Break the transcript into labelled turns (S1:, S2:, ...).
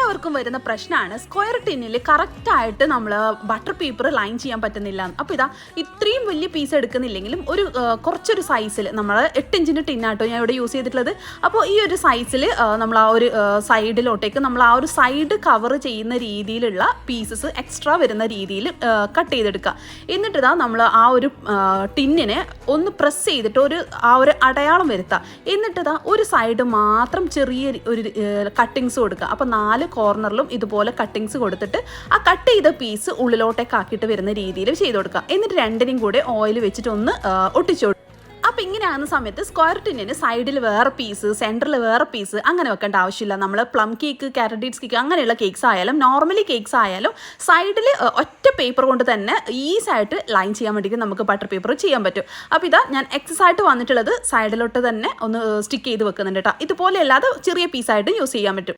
S1: എല്ലാവർക്കും വരുന്ന പ്രശ്നമാണ് സ്ക്വയർ ടിന്നിൽ കറക്റ്റായിട്ട് നമ്മൾ ബട്ടർ പേപ്പർ ലൈൻ ചെയ്യാൻ പറ്റുന്നില്ല. അപ്പോൾ ഇതാ ഇത്രയും വലിയ പീസ് എടുക്കുന്നില്ലെങ്കിലും ഒരു കുറച്ചൊരു സൈസിൽ നമ്മൾ 8 ഇഞ്ചിൻ്റെ ടിന്നാട്ടോ ഞാൻ ഇവിടെ യൂസ് ചെയ്തിട്ടുള്ളത്. അപ്പോൾ ഈ ഒരു സൈസിൽ നമ്മൾ ആ ഒരു സൈഡിലോട്ടേക്ക് നമ്മൾ ആ ഒരു സൈഡ് കവർ ചെയ്യുന്ന രീതിയിലുള്ള പീസസ് എക്സ്ട്രാ വരുന്ന രീതിയിൽ കട്ട് ചെയ്തെടുക്കുക. എന്നിട്ട് ഇതാ നമ്മൾ ആ ഒരു ടിന്നിനെ ഒന്ന് പ്രസ് ചെയ്തിട്ട് ആ ഒരു അടയാളം വരുത്തുക. എന്നിട്ട് ഇതാ ഒരു സൈഡ് മാത്രം ചെറിയ ഒരു കട്ടിങ്സ് കൊടുക്കുക. അപ്പോൾ 4 കോർണറിലും ഇതുപോലെ കട്ടിങ്സ് കൊടുത്തിട്ട് ആ കട്ട് ചെയ്ത പീസ് ഉള്ളിലോട്ടേക്ക് ആക്കിയിട്ട് വരുന്ന രീതിയിൽ ചെയ്ത് കൊടുക്കുക. എന്നിട്ട് രണ്ടിനും കൂടെ ഓയിൽ വെച്ചിട്ട് ഒന്ന് ഒട്ടിച്ചു. അപ്പോൾ ഇങ്ങനെ ആകുന്ന സമയത്ത് സ്ക്വയർ ടിന്നിന് സൈഡിൽ വേറെ പീസ്, സെൻറ്ററിൽ വേറെ പീസ് അങ്ങനെ വെക്കേണ്ട ആവശ്യമില്ല. നമ്മൾ plum cake, carrot beets cake അങ്ങനെയുള്ള കേക്ക്സ് ആയാലും നോർമലി കേക്ക്സ് ആയാലും സൈഡിൽ ഒറ്റ പേപ്പർ കൊണ്ട് തന്നെ ഈസായിട്ട് ലൈൻ ചെയ്യാൻ വേണ്ടിയിട്ട് നമുക്ക് ബട്ടർ പേപ്പർ ചെയ്യാൻ പറ്റും. അപ്പോൾ ഇതാ ഞാൻ എക്സസ് ആയിട്ട് വന്നിട്ടുള്ളത് സൈഡിലോട്ട് തന്നെ ഒന്ന് സ്റ്റിക്ക് ചെയ്ത് വെക്കുന്നുണ്ട് കേട്ടോ. ഇതുപോലെ അല്ലാതെ ചെറിയ പീസായിട്ട് യൂസ് ചെയ്യാൻ പറ്റും.